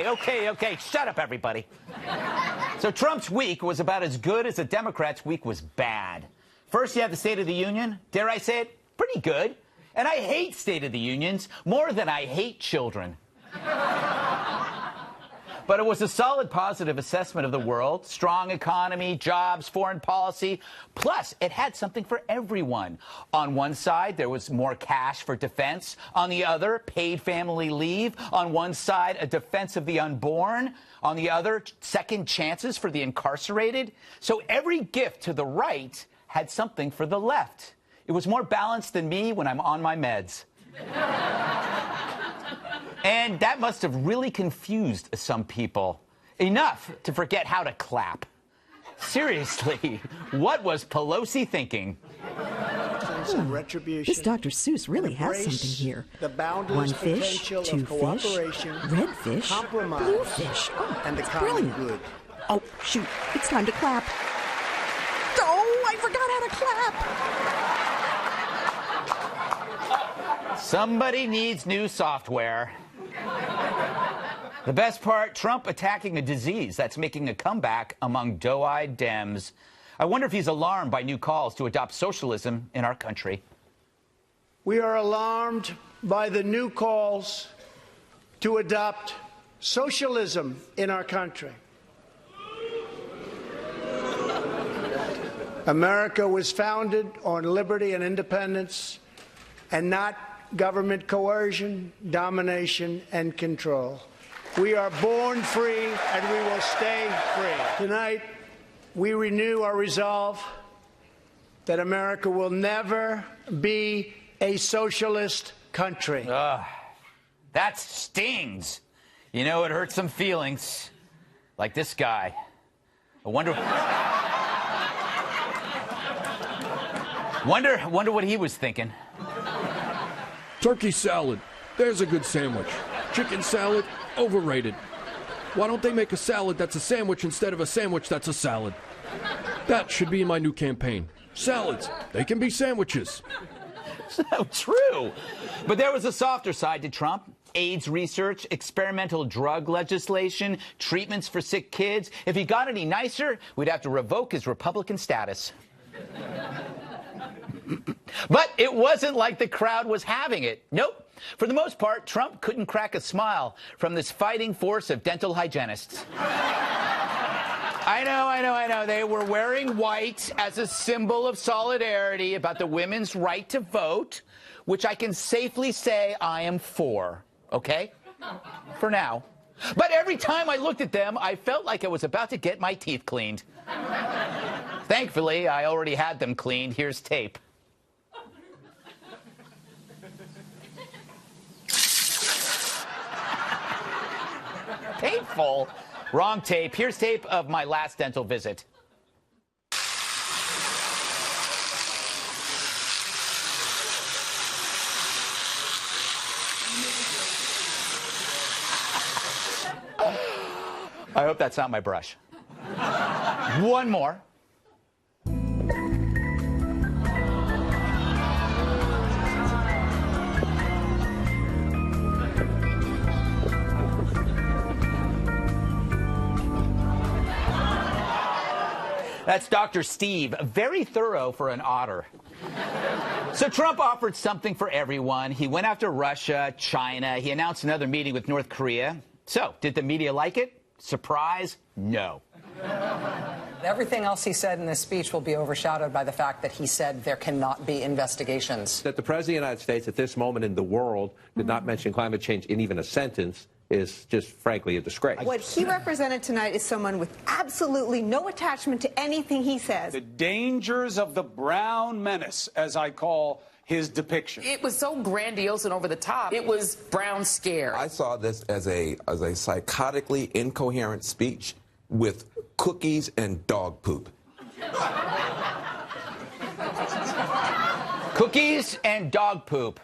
Okay. Shut up, everybody. So Trump's week was about as good as the Democrats' week was bad. First, you have the State of the Union. Dare I say it? Pretty good. And I hate State of the Unions more than I hate children. But it was a solid positive assessment of the world. Strong economy, jobs, foreign policy. Plus, it had something for everyone. On one side, there was more cash for defense. On the other, paid family leave. On one side, a defense of the unborn. On the other, second chances for the incarcerated. So every gift to the right had something for the left. It was more balanced than me when I'm on my meds. And that must have really confused some people. Enough to forget how to clap. Seriously, what was Pelosi thinking? This Dr. Seuss really has something here. One fish, two fish, red fish, blue fish. Oh, and it's brilliant. Good. Oh, shoot, it's time to clap. Oh, I forgot how to clap. Somebody needs new software. The best part, Trump attacking a disease that's making a comeback among doe-eyed Dems. I wonder if he's alarmed by new calls to adopt socialism in our country. We are alarmed by the new calls to adopt socialism in our country. America was founded on liberty and independence, and not government coercion, domination, and control. We are born free, and we will stay free. Tonight, we renew our resolve that America will never be a socialist country. That stings. You know, it hurts some feelings. Like this guy. I wonder what he was thinking. Turkey salad. There's a good sandwich. Chicken salad, overrated. Why don't they make a salad that's a sandwich instead of a sandwich that's a salad? That should be in my new campaign. Salads, they can be sandwiches. So true. But there was a softer side to Trump. AIDS research, experimental drug legislation, treatments for sick kids. If he got any nicer, we'd have to revoke his Republican status. But it wasn't like the crowd was having it. Nope. For the most part, Trump couldn't crack a smile from this fighting force of dental hygienists. I know. They were wearing white as a symbol of solidarity about the women's right to vote, which I can safely say I am for, okay? For now. But every time I looked at them, I felt like I was about to get my teeth cleaned. Thankfully, I already had them cleaned. Here's tape. Painful. Wrong tape. Here's tape of my last dental visit. I hope that's not my brush. One more. That's Dr. Steve, very thorough for an otter. So Trump offered something for everyone. He went after Russia, China. He announced another meeting with North Korea. So, did the media like it? Surprise? No. Everything else he said in this speech will be overshadowed by the fact that he said there cannot be investigations. That the President of the United States at this moment in the world did not mention climate change in even a sentence is just, frankly, a disgrace. What he represented tonight is someone with absolutely no attachment to anything he says. The dangers of the brown menace, as I call his depiction. It was so grandiose and over the top. It was brown scare. I saw this as a psychotically incoherent speech with cookies and dog poop. Cookies and dog poop.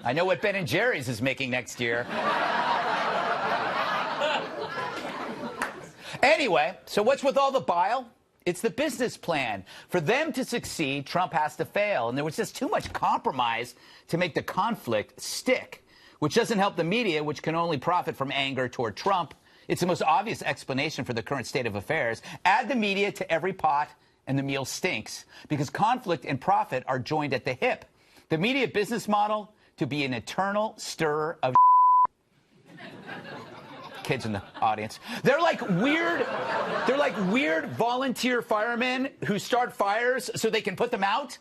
I know what Ben & Jerry's is making next year. Anyway, so what's with all the bile? It's the business plan. For them to succeed, Trump has to fail. And there was just too much compromise to make the conflict stick, which doesn't help the media, which can only profit from anger toward Trump It's the most obvious explanation for the current state of affairs. Add the media to every pot, and the meal stinks, because conflict and profit are joined at the hip. The media business model to be an eternal stirrer of kids in the audience. They're like weird volunteer firemen who start fires so they can put them out.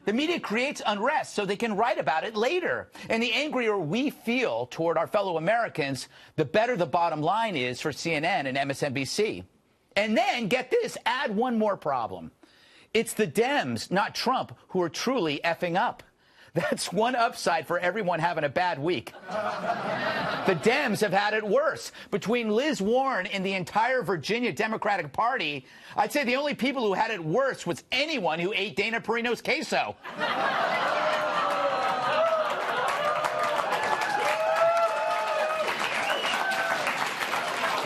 The media creates unrest so they can write about it later. And the angrier we feel toward our fellow Americans, the better the bottom line is for CNN and MSNBC. And then, get this, add one more problem. It's the Dems, not Trump, who are truly effing up. That's one upside for everyone having a bad week. The Dems have had it worse. Between Liz Warren and the entire Virginia Democratic Party, I'd say the only people who had it worse was anyone who ate Dana Perino's queso.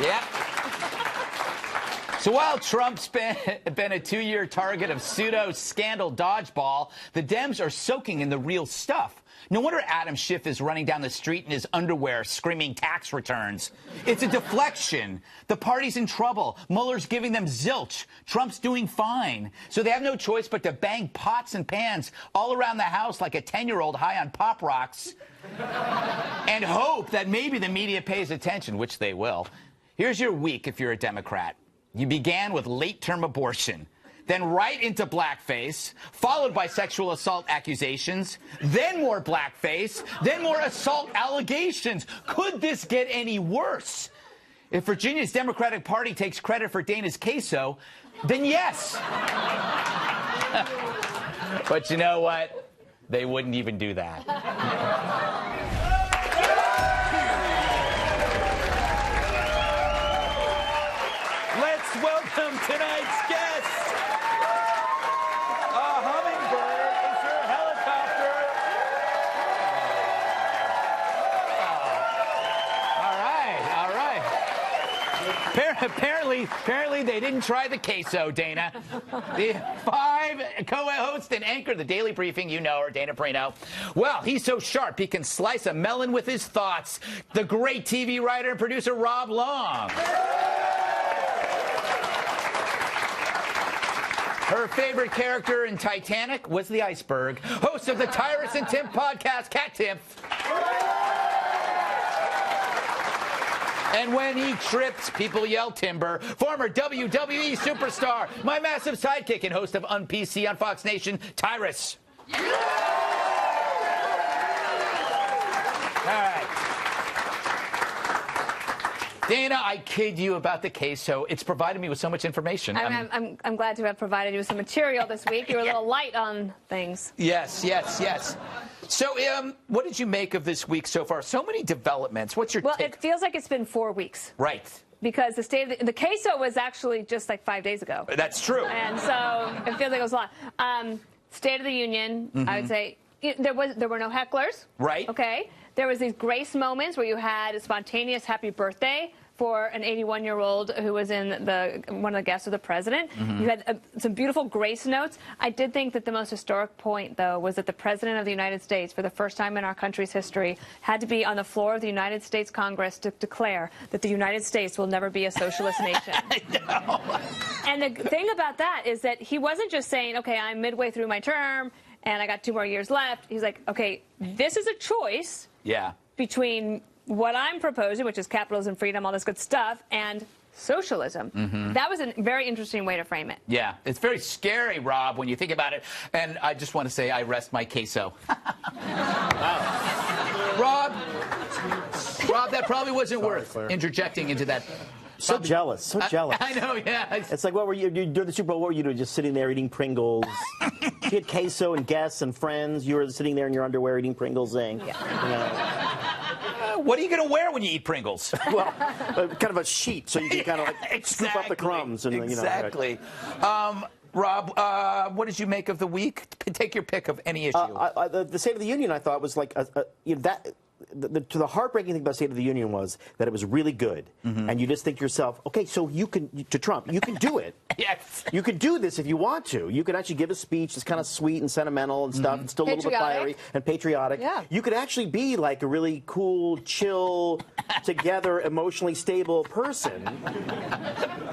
Yeah. So while Trump's been a 2-year target of pseudo-scandal dodgeball, the Dems are soaking in the real stuff. No wonder Adam Schiff is running down the street in his underwear screaming tax returns. It's a deflection. The party's in trouble. Mueller's giving them zilch. Trump's doing fine. So they have no choice but to bang pots and pans all around the house like a 10-year-old high on Pop Rocks and hope that maybe the media pays attention, which they will. Here's your week if you're a Democrat. You began with late-term abortion, then right into blackface, followed by sexual assault accusations, then more blackface, then more assault allegations. Could this get any worse? If Virginia's Democratic Party takes credit for Dana's queso, then yes. But you know what? They wouldn't even do that. Welcome tonight's guest. A hummingbird is your helicopter. All right. Apparently they didn't try the queso, Dana. The 5 co-host and anchor of the Daily Briefing, you know her, Dana Perino. Well, he's so sharp he can slice a melon with his thoughts. The great TV writer and producer Rob Long. Her favorite character in Titanic was the iceberg. Host of the Tyrus and Tim podcast, Cat Tim. And when he trips, people yell timber. Former WWE superstar, my massive sidekick and host of Un-PC on Fox Nation, Tyrus. All right. Dana, I kid you about the queso. It's provided me with so much information. I'm glad to have provided you with some material this week. You were a little light on things. Yes. So, what did you make of this week so far? So many developments. What's your take? Well, it feels like it's been 4 weeks. Right. Because the queso was actually just like 5 days ago. That's true. And so it feels like it was a lot. State of the Union, I would say, there were no hecklers. Right. Okay. There was these grace moments where you had a spontaneous happy birthday for an 81-year-old who was in one of the guests of the president. You had some beautiful grace notes. I did think that the most historic point, though, was that the president of the United States, for the first time in our country's history, had to be on the floor of the United States Congress to declare that the United States will never be a socialist nation. And the thing about that is that he wasn't just saying, okay, I'm midway through my term and I got 2 more years left. He's like, okay, this is a choice between what I'm proposing, which is capitalism, freedom, all this good stuff, and socialism. That was a very interesting way to frame it. Yeah, it's very scary, Rob, when you think about it. And I just want to say I rest my queso. Rob, that probably wasn't worth interjecting into that. So jealous. I know, yeah. It's like, what were you during the Super Bowl? What were you doing? Just sitting there eating Pringles. You had queso and guests and friends. You were sitting there in your underwear eating Pringles, saying, what are you going to wear when you eat Pringles? Well, kind of a sheet, so you can kind of like scoop up the crumbs. And, exactly. Rob, what did you make of the week? Take your pick of any issue. The State of the Union, I thought, was like the heartbreaking thing about State of the Union was that it was really good, and you just think to yourself, okay, so you can, to Trump, you can do it, Yes. You could do this if you want to. You could actually give a speech that's kind of sweet and sentimental and stuff. It's still a little bit fiery and patriotic. Yeah. You could actually be like a really cool, chill, together, emotionally stable person.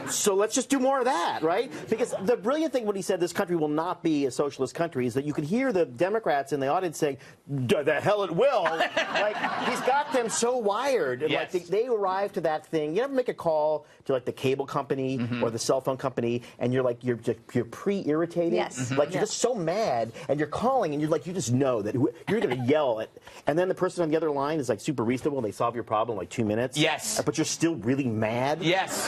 So let's just do more of that, right? Because the brilliant thing when he said this country will not be a socialist country is that you could hear the Democrats in the audience saying, the hell it will. Like, he's got them so wired. And Yes. like they arrive to that thing. You ever make a call to like the cable company or the cell phone company and you're like, you're pre-irritated? Yes. Like you're just so mad and you're calling and you're like, you just know that you're going to yell it. And then the person on the other line is like super reasonable and they solve your problem in like 2 minutes. Yes. But you're still really mad. Yes.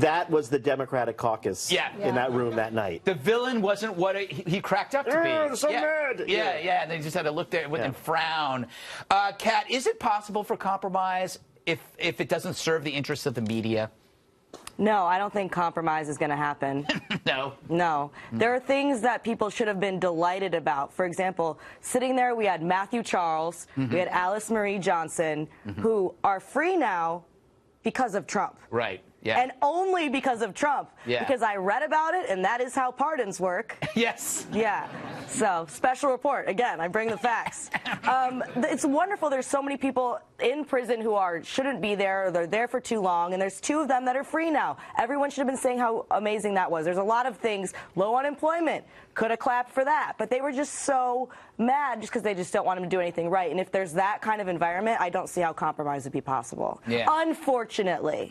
That was the Democratic caucus in that room that night. The villain wasn't what he cracked up to be. They're so mad. Yeah, and they just had to look there and frown. Kat, is it possible for compromise if it doesn't serve the interests of the media? No, I don't think compromise is going to happen. No. No. There are things that people should have been delighted about. For example, sitting there, we had Matthew Charles, we had Alice Marie Johnson, who are free now because of Trump. Right. Yeah. And only because of Trump. Yeah. Because I read about it, and that is how pardons work. Yes. Yeah. So, special report. Again, I bring the facts. It's wonderful. There's so many people in prison who shouldn't be there, or they're there for too long, and there's 2 of them that are free now. Everyone should have been saying how amazing that was. There's a lot of things. Low unemployment. Could have clapped for that. But they were just so mad just because they just don't want him to do anything right. And if there's that kind of environment, I don't see how compromise would be possible. Yeah. Unfortunately.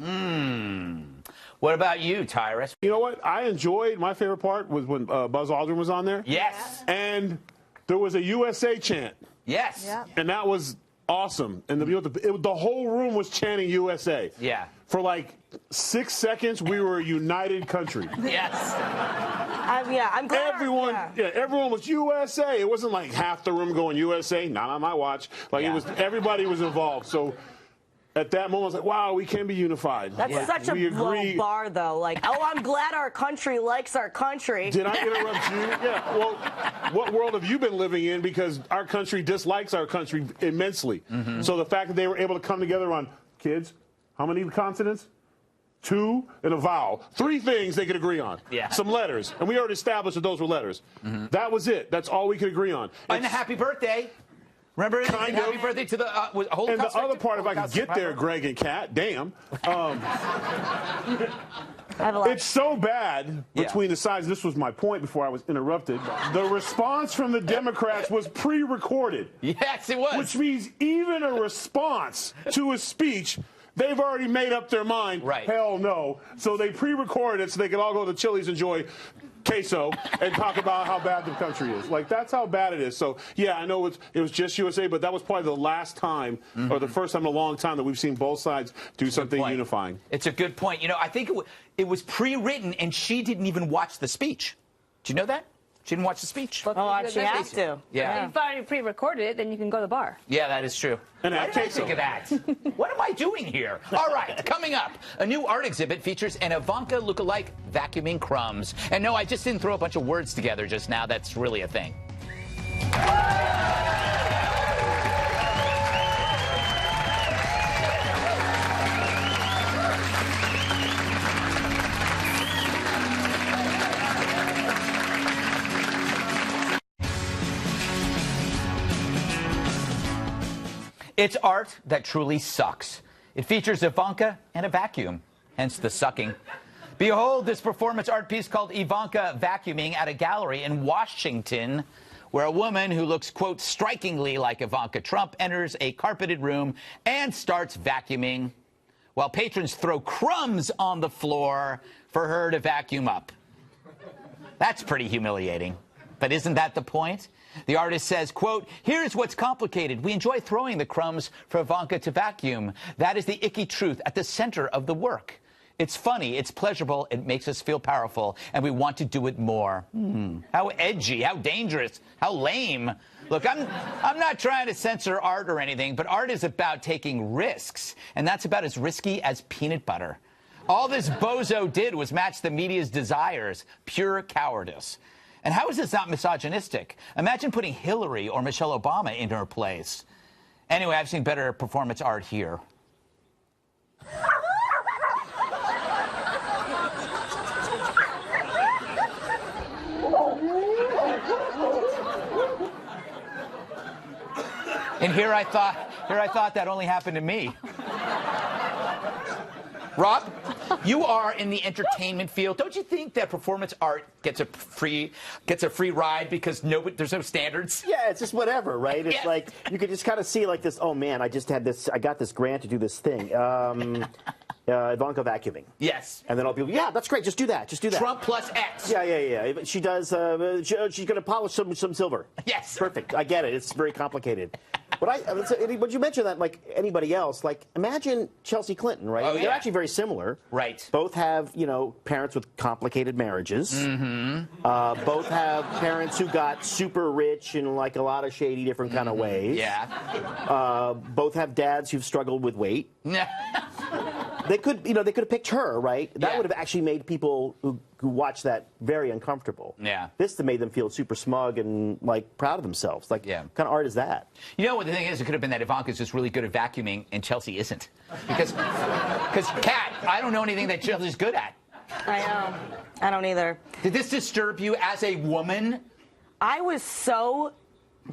What about you, Tyrus? You know what? I enjoyed, my favorite part was when Buzz Aldrin was on there. Yes. And there was a USA chant. Yes. Yeah. And that was awesome. And the whole room was chanting USA. Yeah. For like 6 seconds, we were a united country. Yes. I'm glad. Everyone was USA. It wasn't like half the room going USA. Not on my watch. Like it was. Everybody was involved. So at that moment, I was like, wow, we can be unified. That's such a low bar, though. Like, oh, I'm glad our country likes our country. Did I interrupt you? Yeah. Well, what world have you been living in? Because our country dislikes our country immensely. So the fact that they were able to come together on, kids, how many consonants? 2 and a vowel. 3 things they could agree on. Yeah. Some letters. And we already established that those were letters. That was it. That's all we could agree on. And a happy birthday. Remember? Happy birthday to the whole And the other part, if I could get there, Greg and Kat, damn. It's so bad between the sides. This was my point before I was interrupted. The response from the Democrats was pre-recorded. Yes, it was. Which means even a response to a speech, they've already made up their mind. Right. Hell no. So they pre-recorded it so they could all go to Chili's, enjoy queso, and talk about how bad the country is. Like, that's how bad it is. So, yeah, I know it was just USA, but that was probably the last time or the first time in a long time that we've seen both sides do something unifying. It's a good point. You know, I think it was pre-written, and she didn't even watch the speech. Do you know that? She didn't watch the speech. Oh, she has to. Yeah. If you've already pre-recorded it, then you can go to the bar. Yeah, that is true. And Why did I think of that? What am I doing here? All right, coming up, a new art exhibit features an Ivanka lookalike vacuuming crumbs. And no, I just didn't throw a bunch of words together just now. That's really a thing. It's art that truly sucks. It features Ivanka and a vacuum, hence the sucking. Behold this performance art piece called Ivanka Vacuuming at a gallery in Washington, where a woman who looks, quote, strikingly like Ivanka Trump enters a carpeted room and starts vacuuming, while patrons throw crumbs on the floor for her to vacuum up. That's pretty humiliating. But isn't that the point? The artist says, quote, here's what's complicated. We enjoy throwing the crumbs for Ivanka to vacuum. That is the icky truth at the center of the work. It's funny, it's pleasurable, it makes us feel powerful, and we want to do it more. How edgy, how dangerous, how lame. Look, I'm not trying to censor art or anything, but art is about taking risks, and that's about as risky as peanut butter. All this bozo did was match the media's desires, pure cowardice. And how is this not misogynistic? Imagine putting Hillary or Michelle Obama in her place. Anyway, I've seen better performance art here. And here I thought that only happened to me. Rob, you are in the entertainment field. Don't you think that performance art gets a free ride because there's no standards? Yeah, it's just whatever, right? It's like you could just kind of see like this. Oh man, I got this grant to do this thing. Ivanka vacuuming. Yes. And then all people, yeah, that's great. Just do that. Just do that. Trump plus X. Yeah. She does. She's going to polish some silver. Yes. Perfect. I get it. It's very complicated. But you mentioned that, like anybody else, like imagine Chelsea Clinton, right? Oh, They're actually very similar. Right. Both have, parents with complicated marriages. Mm-hmm. Both have parents who got super rich in like a lot of shady different kind of ways. Yeah. Both have dads who've struggled with weight. They could have picked her, right? That would have actually made people who watch that very uncomfortable. Yeah. This made them feel super smug and like proud of themselves. Like, what kind of art is that? You know what the thing is? It could have been that Ivanka's just really good at vacuuming and Chelsea isn't. Because Kat, I don't know anything that Chelsea's good at. I know. I don't either. Did this disturb you as a woman? I was so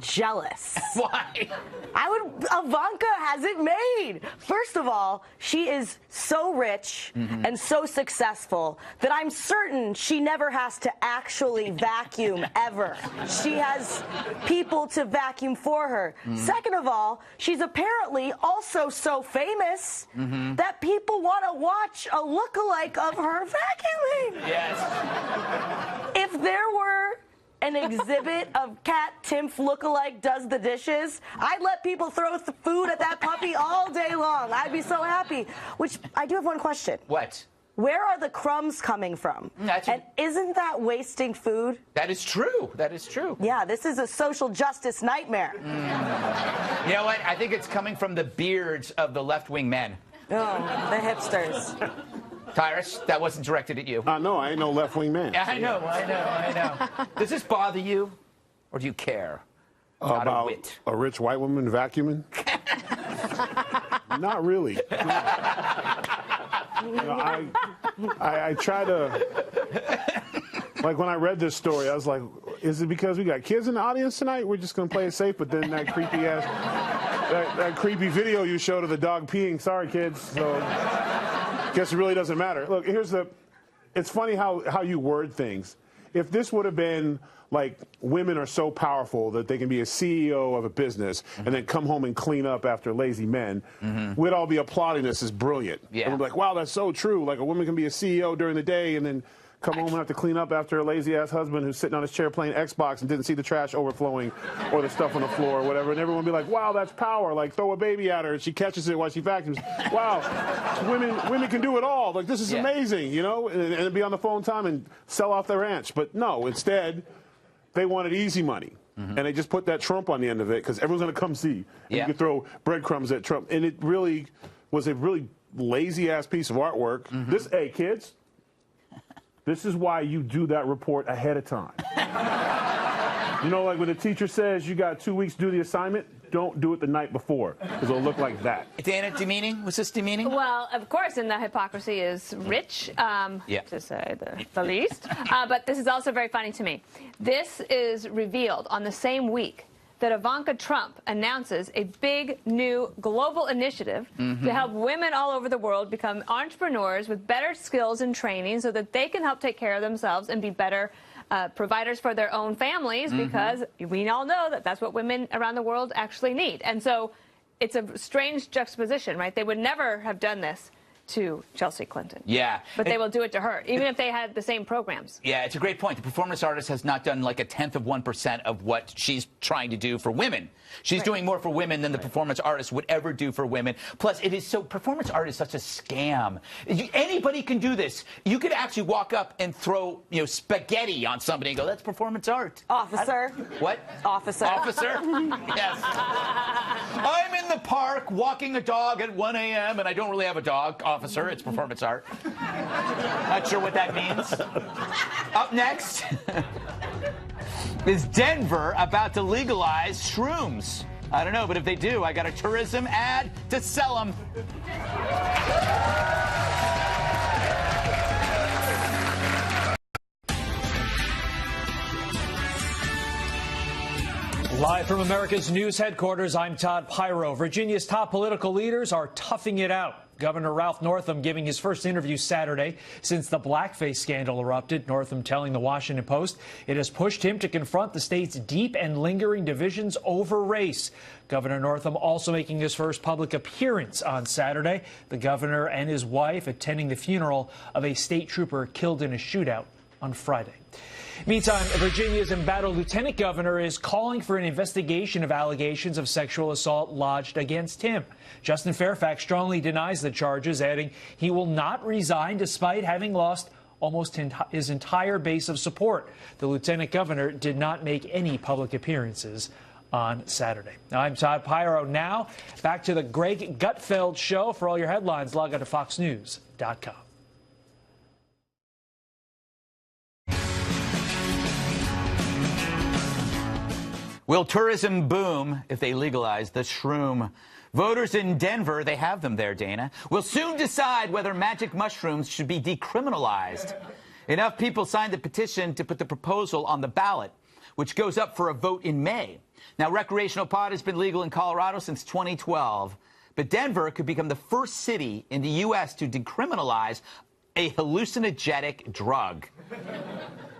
jealous. Why? Ivanka has it made. First of all, she is so rich and so successful that I'm certain she never has to actually vacuum ever. She has people to vacuum for her. Second of all, she's apparently also so famous that people want to watch a lookalike of her vacuuming. Yes. If there were an exhibit of Kat Timpf lookalike does the dishes, I'd let people throw food at that puppy all day long. I'd be so happy. Which, I do have one question. What? Where are the crumbs coming from? And isn't that wasting food? That is true. That is true. Yeah, this is a social justice nightmare. You know what? I think it's coming from the beards of the left-wing men. Oh, the hipsters. Tyrus, that wasn't directed at you. No, I ain't no left-wing man. I know. Does this bother you, or do you care? About a rich white woman vacuuming? Not really. I try to... Like, when I read this story, I was like, is it because we got kids in the audience tonight? We're just going to play it safe, but then that creepy-ass... That creepy video you showed of the dog peeing. Sorry, kids. So... Guess it really doesn't matter. Look, it's funny how you word things. If this would have been like women are so powerful that they can be a CEO of a business and then come home and clean up after lazy men, we'd all be applauding this as brilliant. Yeah. And we'd be like, wow, that's so true. Like a woman can be a CEO during the day and then come home and have to clean up after a lazy-ass husband who's sitting on his chair playing Xbox and didn't see the trash overflowing or the stuff on the floor or whatever. And everyone would be like, wow, that's power. Like, throw a baby at her and she catches it while she vacuums. Wow, women can do it all. Like, this is amazing, and be on the phone time and sell off their ranch. But no, instead, they wanted easy money. And they just put that Trump on the end of it because everyone's going to come see. And you could throw breadcrumbs at Trump. And it really was a really lazy-ass piece of artwork. Hey, kids. This is why you do that report ahead of time. Like when the teacher says you got 2 weeks to do the assignment, don't do it the night before, because it'll look like that. Dana, demeaning? Was this demeaning? Well, of course, and the hypocrisy is rich, to say the least. But this is also very funny to me. This is revealed on the same week that Ivanka Trump announces a big new global initiative to help women all over the world become entrepreneurs with better skills and training so that they can help take care of themselves and be better providers for their own families because we all know that that's what women around the world actually need. And so it's a strange juxtaposition, right? They would never have done this to Chelsea Clinton. Yeah. But they will do it to her, even if they had the same programs. Yeah, it's a great point. The performance artist has not done like 1/10 of 1% of what she's trying to do for women. She's doing more for women than the performance artist would ever do for women. Plus, it is so, performance art is such a scam. Anybody can do this. You could actually walk up and throw, spaghetti on somebody and go, that's performance art. Officer. What? Officer. Officer? Yes. I'm in the park walking a dog at 1 a.m. and I don't really have a dog. Officer, it's performance art. Not sure what that means. Up next, is Denver about to legalize shrooms? I don't know, but if they do, I got a tourism ad to sell them. Live from America's news headquarters, I'm Todd Pyro. Virginia's top political leaders are toughing it out. Governor Ralph Northam giving his first interview Saturday since the blackface scandal erupted. Northam telling the Washington Post it has pushed him to confront the state's deep and lingering divisions over race. Governor Northam also making his first public appearance on Saturday. The governor and his wife attending the funeral of a state trooper killed in a shootout on Friday. Meantime, Virginia's embattled lieutenant governor is calling for an investigation of allegations of sexual assault lodged against him. Justin Fairfax strongly denies the charges, adding he will not resign despite having lost almost his entire base of support. The lieutenant governor did not make any public appearances on Saturday. Now, I'm Todd Pyro. Now, back to the Greg Gutfeld show. For all your headlines, log on to foxnews.com. Will tourism boom if they legalize the shroom? Voters in Denver, they have them there, Dana, will soon decide whether magic mushrooms should be decriminalized. Enough people signed the petition to put the proposal on the ballot, which goes up for a vote in May. Now, recreational pot has been legal in Colorado since 2012, but Denver could become the first city in the U.S. to decriminalize a hallucinogenic drug.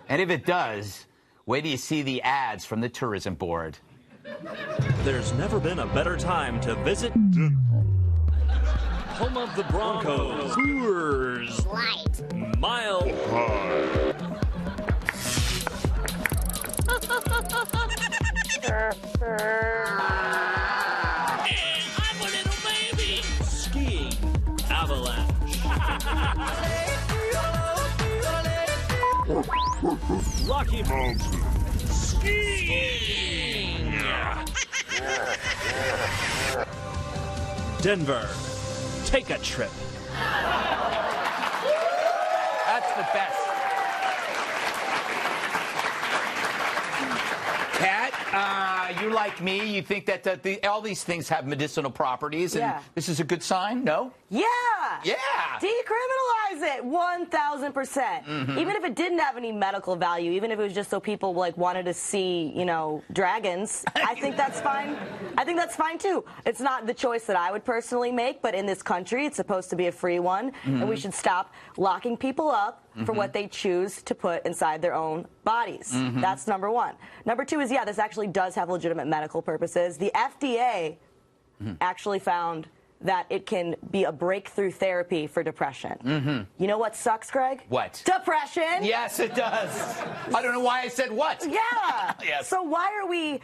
And if it does, wait till you see the ads from the tourism board. There's never been a better time to visit Denver. Home of the Broncos. Coors Light. Mile High. And I'm a little baby. Skiing. Avalanche. Rocky Mountain. Skiing. Denver. Take a trip. That's the best. Kat, you like me, you think that all these things have medicinal properties, and this is a good sign? No? Yeah. Yeah. Decriminalize it 1,000%. Even if it didn't have any medical value, even if it was just so people wanted to see, dragons, I think that's fine. I think that's fine too. It's not the choice that I would personally make, but in this country, it's supposed to be a free one, and we should stop locking people up for what they choose to put inside their own bodies. That's number one. Number two is, this actually does have legitimate medical purposes. The FDA actually found that it can be a breakthrough therapy for depression. You know what sucks, Greg? What? Depression. Yes, it does. I don't know why I said what. Yeah. Yes. So why are we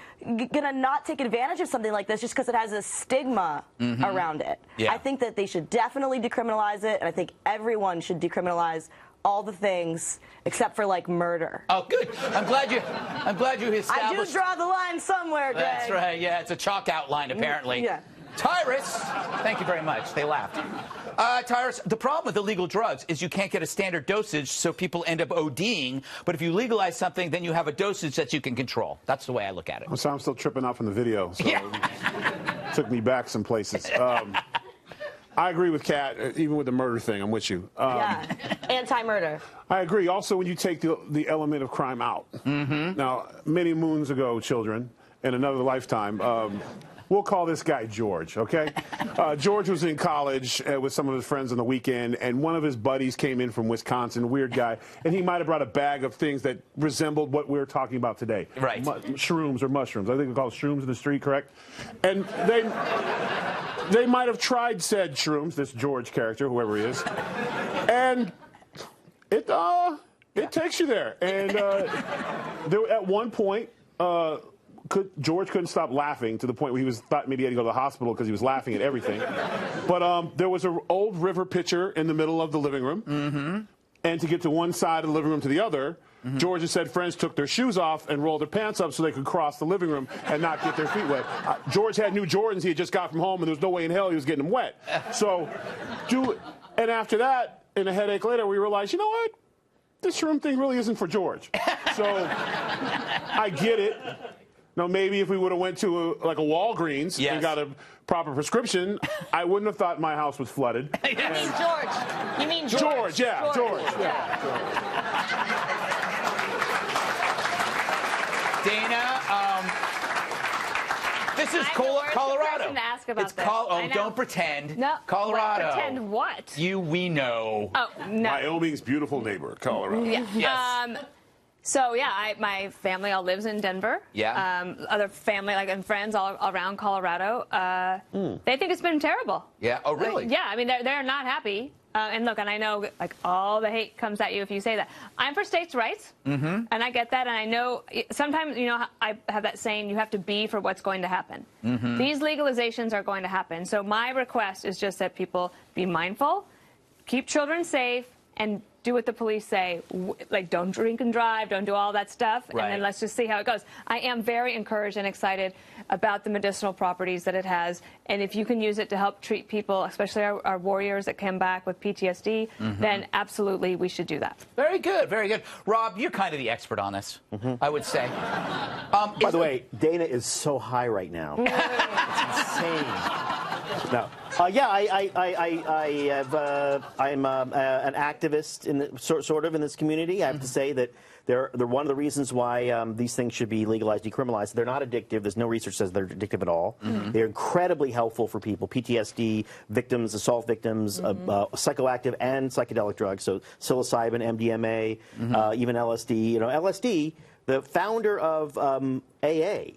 gonna not take advantage of something like this just because it has a stigma around it? Yeah. I think that they should definitely decriminalize it, and I think everyone should decriminalize all the things except for murder. Oh, good. I'm glad you established. I do draw the line somewhere, Greg. That's right. Yeah, it's a chalk outline apparently. Yeah. Tyrus, thank you very much. They laughed. Tyrus, the problem with illegal drugs is you can't get a standard dosage, so people end up ODing. But if you legalize something, then you have a dosage that you can control. That's the way I look at it. So I'm still tripping out from the video. So it took me back some places. I agree with Kat, even with the murder thing. I'm with you. Anti-murder. I agree. Also, when you take the element of crime out. Now, many moons ago, children, in another lifetime, we'll call this guy George, okay? George was in college with some of his friends on the weekend, and one of his buddies came in from Wisconsin, weird guy, and he might have brought a bag of things that resembled what we're talking about today. Right. Shrooms or mushrooms. I think we call it shrooms in the street, correct? And they might have tried said shrooms, this George character, whoever he is, and it takes you there. And at one point, George couldn't stop laughing to the point where he thought maybe he had to go to the hospital because he was laughing at everything. But there was an old river pitcher in the middle of the living room. And to get to one side of the living room to the other, George and said friends took their shoes off and rolled their pants up so they could cross the living room and not get their feet wet. George had new Jordans he had just got from home, and there was no way in hell he was getting them wet. And after that, in a headache later, we realized, you know what? This shroom thing really isn't for George. So I get it. Now, maybe if we would have went to a Walgreens and got a proper prescription, I wouldn't have thought my house was flooded. You mean George? You mean George? George, yeah, George. Dana, This is Colorado. To ask about it's this. don't pretend. No. Colorado. What, pretend what? We know. Oh, no. Wyoming's beautiful neighbor, Colorado. Yeah. Yes. So yeah, my family all lives in Denver. Yeah. Other family and friends all around Colorado. They think it's been terrible. Yeah. Oh, really? Yeah. I mean, they're not happy. And look, and I know all the hate comes at you if you say that. I'm for states' rights, and I get that. And I know sometimes I have that saying, you have to be for what's going to happen. These legalizations are going to happen. So my request is just that people be mindful, keep children safe, and do what the police say. Like, don't drink and drive, don't do all that stuff, Right. and then let's just see how it goes. I am very encouraged and excited about the medicinal properties that it has, and if you can use it to help treat people, especially our warriors that come back with PTSD, then absolutely we should do that. Very good, very good. Rob, you're kind of the expert on this, I would say. By the way, Dana is so high right now. It's insane. No. I'm an activist in sort of in this community. I have to say that they're one of the reasons why these things should be legalized, decriminalized. They're not addictive. There's no research says they're addictive at all. They're incredibly helpful for people, PTSD victims, assault victims, psychoactive and psychedelic drugs. So psilocybin, MDMA, even LSD. LSD. The founder of AA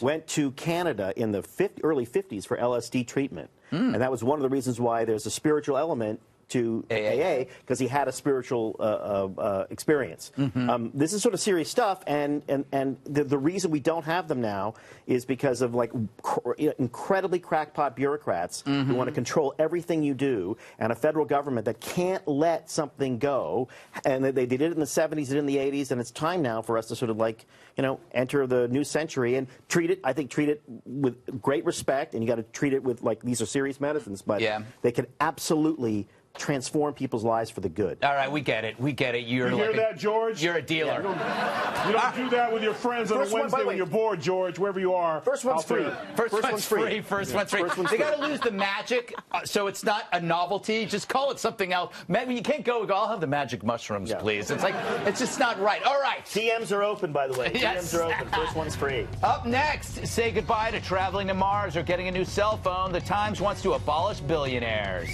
went to Canada in the early 50s for LSD treatment. And that was one of the reasons why there's a spiritual element to AA, because he had a spiritual experience. This is sort of serious stuff, and the reason we don't have them now is because of incredibly crackpot bureaucrats who want to control everything you do, and a federal government that can't let something go. And they did it in the 70s, they did it in the 80s, and it's time now for us to sort of enter the new century and treat it with great respect, and you got to treat it with these are serious medicines, but they can absolutely transform people's lives for the good. All right, we get it. We get it. You hear that, George? You're a dealer. You don't do that with your friends on a Wednesday when you're bored, George, wherever you are. First one's free. First one's free. First one's free. They got to lose the magic, so it's not a novelty. Just call it something else. You can't go, I'll have the magic mushrooms, please. It's just not right. All right. DMs are open, by the way. Yes. DMs are open. First one's free. Up next, say goodbye to traveling to Mars or getting a new cell phone. The Times wants to abolish billionaires.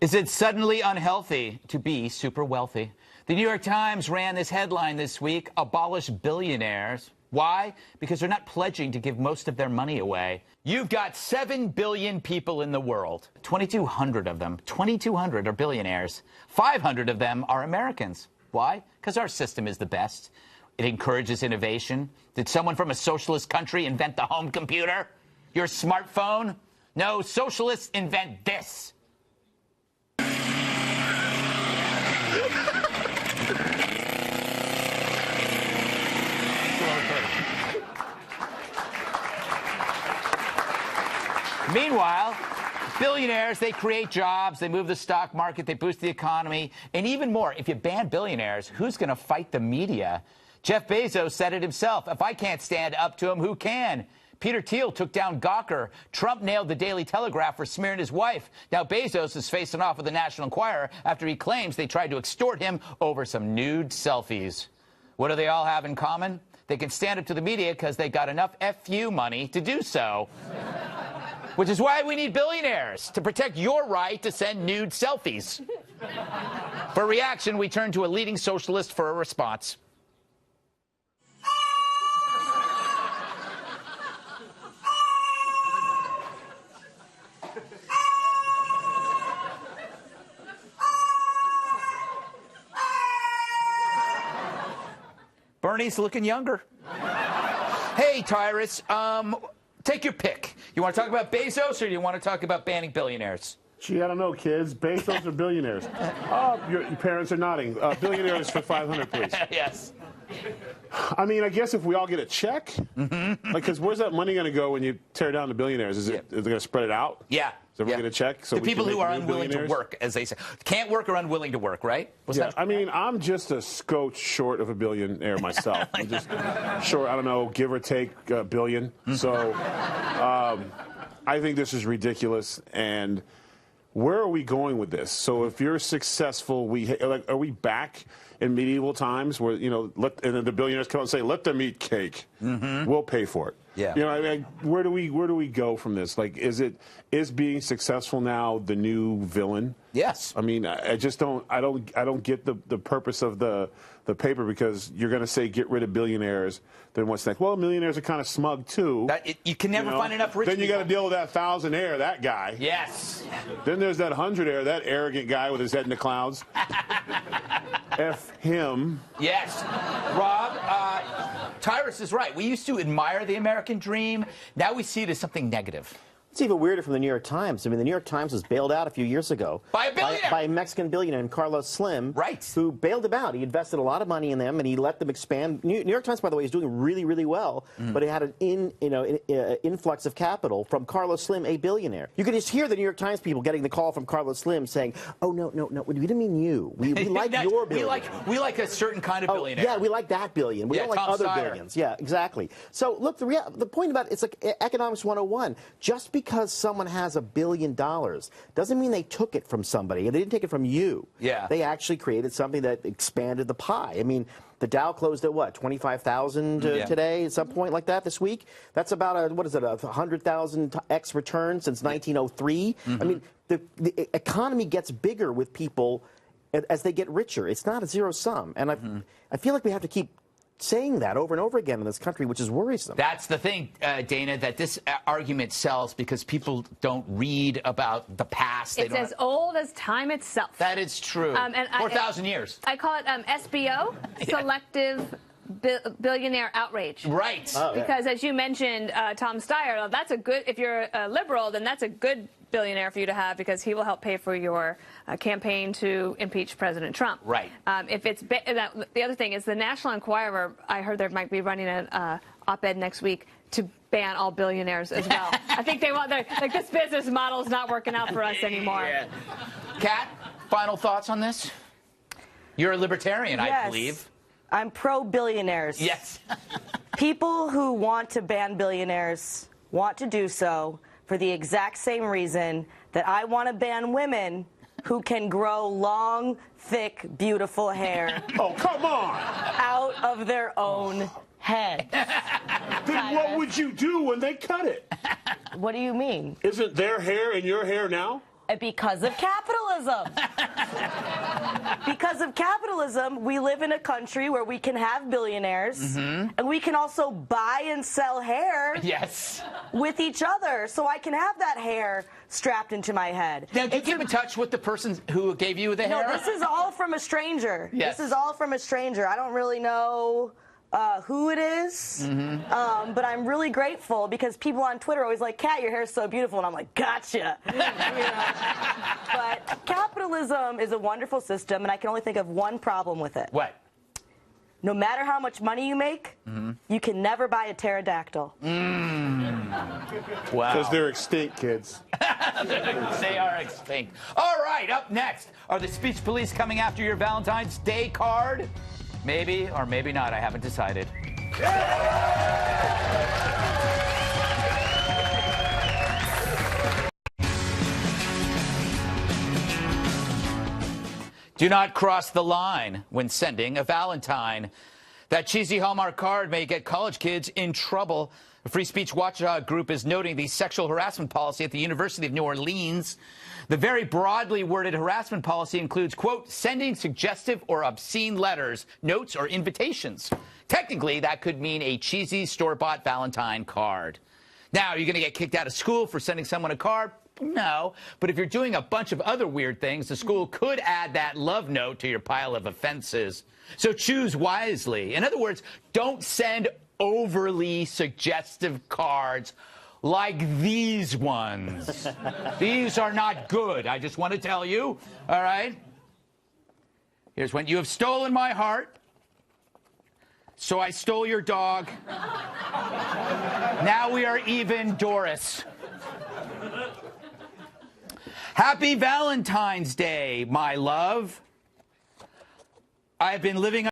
Is it suddenly unhealthy to be super wealthy? The New York Times ran this headline this week, abolish billionaires. Why? Because they're not pledging to give most of their money away. You've got 7 billion people in the world. 2,200 of them, 2,200 are billionaires. 500 of them are Americans. Why? Because our system is the best. It encourages innovation. Did someone from a socialist country invent the home computer? Your smartphone? No, socialists invent this. Meanwhile, billionaires, they create jobs, they move the stock market, they boost the economy, and even more, if you ban billionaires, who's going to fight the media? Jeff Bezos said it himself, if I can't stand up to him, who can? Peter Thiel took down Gawker. Trump nailed the Daily Telegraph for smearing his wife. Now Bezos is facing off with the National Enquirer after he claims they tried to extort him over some nude selfies. What do they all have in common? They can stand up to the media because they got enough FU money to do so. Which is why we need billionaires, to protect your right to send nude selfies. For reaction, we turn to a leading socialist for a response. Bernie's looking younger. Hey, Tyrus, take your pick. You want to talk about Bezos or do you want to talk about banning billionaires? Gee, I don't know, kids. Bezos or billionaires? Your parents are nodding. Billionaires for 500, please. Yes. I mean, I guess if we all get a check, because where's that money going to go when you tear down the billionaires? Is it going to spread it out? Yeah. Is everyone get a check? So the people who are unwilling to work, as they say. Can't work or unwilling to work, right? I mean, I'm just a scotch short of a billionaire myself. I'm just short, I don't know, give or take a billion. So I think this is ridiculous, and where are we going with this? So if you're successful, are we back in medieval times where, you know, and then the billionaires come out and say, let them eat cake. We'll pay for it. Yeah. You know, I mean, where do we go from this? Like, is being successful now the new villain? Yes. I mean, I just don't get the purpose of the paper, because you're going to say get rid of billionaires. Then what's next? Well, millionaires are kind of smug too. You can never find enough rich Then you got to people. deal with that 1,000-aire, that guy. Yes. Then there's that 100-aire, that arrogant guy with his head in the clouds. F him. Yes. Rob, Tyrus is right. We used to admire the American dream. Now we see it as something negative. It's even weirder from the New York Times. I mean, the New York Times was bailed out a few years ago. By a billionaire. By a Mexican billionaire named Carlos Slim. Right. Who bailed them out. He invested a lot of money in them, and he let them expand. New York Times, by the way, is doing really, really well. But it had an influx of capital from Carlos Slim, a billionaire. You could just hear the New York Times people getting the call from Carlos Slim saying, oh, no, we didn't mean you. We like your billion. We like a certain kind of billionaire. Yeah, we like that billion. We don't like Tom other Steyer. billions. Yeah, exactly. So, look, the point about it's like economics 101. Just because someone has $1 billion doesn't mean they took it from somebody. They didn't take it from you. Yeah. They actually created something that expanded the pie. I mean, the Dow closed at what, 25,000 today at some point like that this week? That's about a 100,000x return since 1903. I mean, the economy gets bigger with people as they get richer. It's not a zero sum. And I feel like we have to keep saying that over and over again in this country, which is worrisome. That's the thing, Dana, that this argument sells because people don't read about the past. It's as old as time itself. That is true. 4,000 years. I call it SBO, selective billionaire outrage. Right. Because as you mentioned, Tom Steyer, that's a good, if you're a liberal, then that's a good billionaire for you to have, because he will help pay for your campaign to impeach President Trump. Right. If it's the other thing is the National Enquirer. I heard they might be running an op-ed next week to ban all billionaires as well. I think they want like this business model is not working out for us anymore. Yeah. Kat, final thoughts on this? You're a libertarian, Yes. I believe. I'm pro-billionaires. Yes. People who want to ban billionaires want to do so for the exact same reason that I want to ban women who can grow long, thick, beautiful hair. Oh, come on! Out of their own head. Then what would you do when they cut it? What do you mean? Isn't their hair in your hair now? Because of capitalism. Because of capitalism, we live in a country where we can have billionaires, and we can also buy and sell hair with each other, so I can have that hair strapped into my head. Now, do you keep in touch with the person who gave you the hair? No, this is all from a stranger. Yes. This is all from a stranger. I don't really know who it is, but I'm really grateful because people on Twitter are always like, Kat, your hair's so beautiful, and I'm like, gotcha. You know? But capitalism is a wonderful system, and I can only think of one problem with it. What? No matter how much money you make, you can never buy a pterodactyl. Wow. Because they're extinct, kids. They are extinct. All right, up next, are the speech police coming after your Valentine's Day card? Maybe or maybe not. I haven't decided. Do not cross the line when sending a Valentine. That cheesy Hallmark card may get college kids in trouble. A free speech watchdog group is noting the sexual harassment policy at the University of New Orleans. The very broadly worded harassment policy includes, quote, sending suggestive or obscene letters, notes, or invitations. Technically, that could mean a cheesy store-bought Valentine card. Now, are you going to get kicked out of school for sending someone a card? No. But if you're doing a bunch of other weird things, the school could add that love note to your pile of offenses. So choose wisely. In other words, don't send overly suggestive cards like these ones. These are not good. I just want to tell you. All right? Here's one. You have stolen my heart, so I stole your dog. Now we are even, Doris. Happy Valentine's Day, my love. I have been living